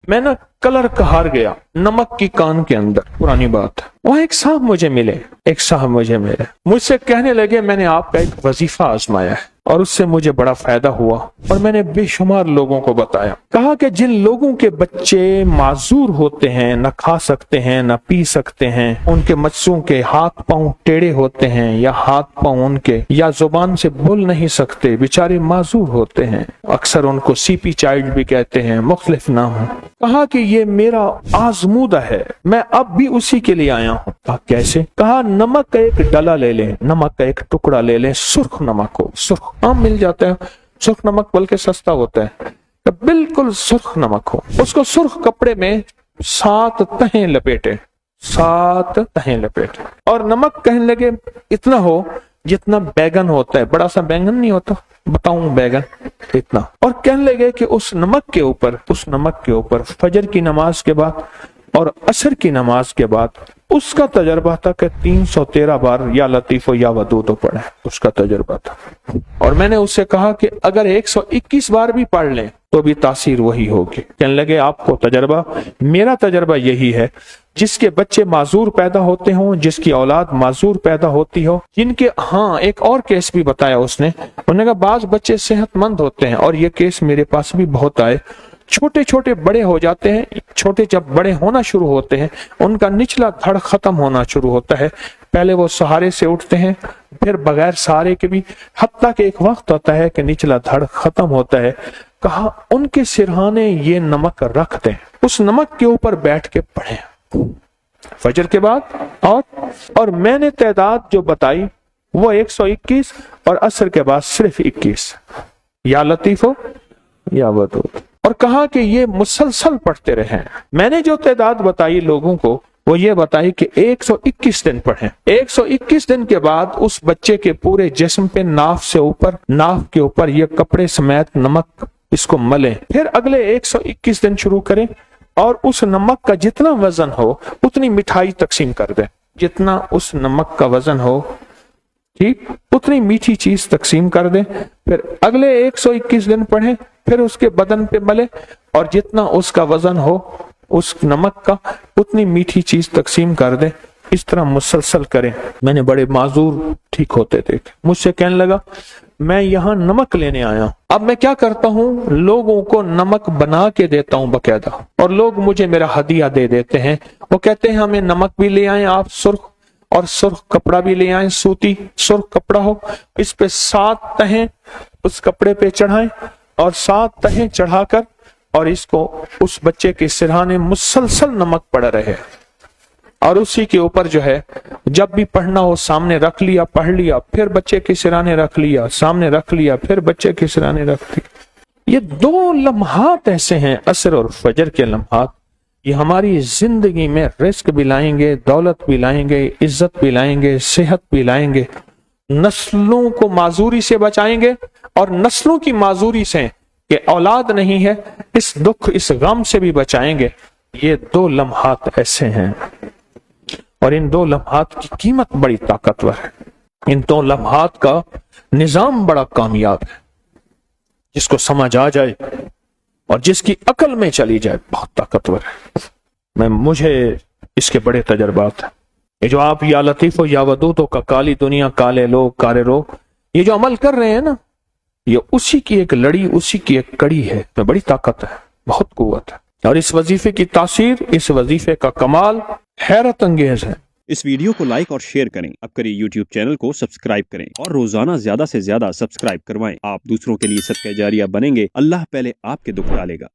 मैं ना कलर का हार गया नमक की कान के अंदर, पुरानी बात है। वहां एक साहब मुझे मिले, मुझसे कहने लगे मैंने आपका एक वजीफा आजमाया है और उससे मुझे बड़ा फायदा हुआ और मैंने बेशुमार लोगों को बताया। कहा कि जिन लोगों के बच्चे माजूर होते हैं, न खा सकते हैं न पी सकते हैं, उनके बच्चों के हाथ पांव टेढ़े होते हैं या हाथ पांव उनके या जुबान से बोल नहीं सकते, बेचारे माजूर होते हैं, अक्सर उनको सीपी चाइल्ड भी कहते हैं, मुख्तलिफ नाम है। कहा कि ये मेरा आजमूदा है, मैं अब भी उसी के लिए आया हूँ। कहा कैसे? कहा नमक का एक डला ले लें, नमक का एक टुकड़ा ले लें, सुर्ख नमक हो, सुर्ख आम मिल जाता है, सुर्ख नमक बल्कि सस्ता होता है, तो बिल्कुल सुर्ख नमक हो, उसको सुर्ख कपड़े में 7 तहें लपेटे, 7 तहें लपेटे और नमक कहने लगे इतना हो जितना बैगन होता है, बड़ा सा बैगन नहीं होता, बताऊं बैगन इतना। और कहने लगे कि उस नमक के ऊपर फजर की नमाज के बाद और असर की नमाज के बाद उसका तजर्बा था कि 313 बार या लतीफो या वदूद पढ़े, उसका तजर्बा था। और मैंने उससे कहा कि अगर 121 बार भी पढ़ लें तो भी तासीर वही होगी। कहने लगे आपको तजर्बा, मेरा तजर्बा यही है, जिसके बच्चे माजूर पैदा होते हों, जिसकी औलाद माजूर पैदा होती हो, जिनके, हाँ एक और केस भी बताया उसने, उन्होंने कहा बाज बच्चे सेहतमंद होते हैं और ये केस मेरे पास भी बहुत आए, छोटे छोटे बड़े हो जाते हैं, छोटे जब बड़े होना शुरू होते हैं उनका निचला धड़ खत्म होना शुरू होता है, पहले वो सहारे से उठते हैं फिर बगैर सहारे के भी, हत्ता के एक वक्त होता है कि निचला धड़ खत्म होता है। कहा उनके सिरहाने ये नमक रख दें, उस नमक के ऊपर बैठ के पढ़ें फजर के बाद। और मैंने तादाद जो बताई वो 121 और असर के बाद सिर्फ 21, या लतीफो या वदूद। और कहा कि ये मुसलसल पढ़ते रहें। मैंने जो तादाद बताई लोगों को वो ये बताई कि 121 दिन पढ़ें। 121 दिन के बाद उस बच्चे के पूरे जिस्म पे नाफ के ऊपर ये कपड़े समेत नमक इसको मलें, फिर अगले 121 दिन शुरू करें और उस नमक का जितना वजन हो उतनी मिठाई तकसीम कर दें, जितना उस नमक का वजन हो ठीक उतनी मीठी चीज तकसीम कर दें, फिर अगले 121 दिन पढ़ें, फिर उसके बदन पे मले और जितना उसका वजन हो उस नमक का उतनी मीठी चीज तकसीम कर दें। इस तरह मुसलसल करें। मैंने बड़े माजूर ठीक होते देखे। मुझसे कहने लगा मैं यहाँ नमक लेने आया, अब मैं क्या करता हूँ, लोगों को नमक बना के देता हूँ बकायदा, और लोग मुझे मेरा हदिया दे देते हैं। वो कहते हैं हमें नमक भी ले आए आप सुर्ख, और सुर्ख कपड़ा भी ले आए, सूती सुर्ख कपड़ा हो, इस पे 7 तहें उस कपड़े पे चढ़ाएं और 7 तहें चढ़ाकर और इसको उस बच्चे के सिरहाने मुसलसल नमक पड़ रहे और उसी के ऊपर जो है जब भी पढ़ना हो सामने रख लिया, पढ़ लिया, फिर बच्चे के सिरहाने रख लिया, सामने रख लिया, फिर बच्चे के सिरहाने रख लिया। ये 2 लम्हात ऐसे हैं, असर और फजर के लम्हात, ये हमारी जिंदगी में रिस्क भी लाएंगे, दौलत भी लाएंगे, इज्जत भी लाएंगे, सेहत भी लाएंगे, नस्लों को माजूरी से बचाएंगे और नस्लों की माजूरी से कि औलाद नहीं है इस दुख इस गम से भी बचाएंगे। ये 2 लम्हात ऐसे हैं और इन 2 लम्हात की कीमत बड़ी ताकतवर है। इन 2 लम्हात का निजाम बड़ा कामयाब है, जिसको समझ आ जाए और जिसकी अकल में चली जाए बहुत ताकतवर है। मुझे इसके बड़े तजर्बात हैं। ये जो आप या लतीफो या वदूदो का काली दुनिया काले लोग कारे रोग ये जो अमल कर रहे हैं ना, ये उसी की एक लड़ी, उसी की एक कड़ी है। तो बड़ी ताकत है, बहुत कुव्वत है और इस वजीफे की तासीर, इस वजीफे का कमाल हैरत अंगेज है। इस वीडियो को लाइक और शेयर करें, अब करिए यूट्यूब चैनल को सब्सक्राइब करें और रोजाना ज्यादा से ज्यादा सब्सक्राइब करवाएं। आप दूसरों के लिए सदका जारिया बनेंगे, अल्लाह पहले आपके दुख डालेगा।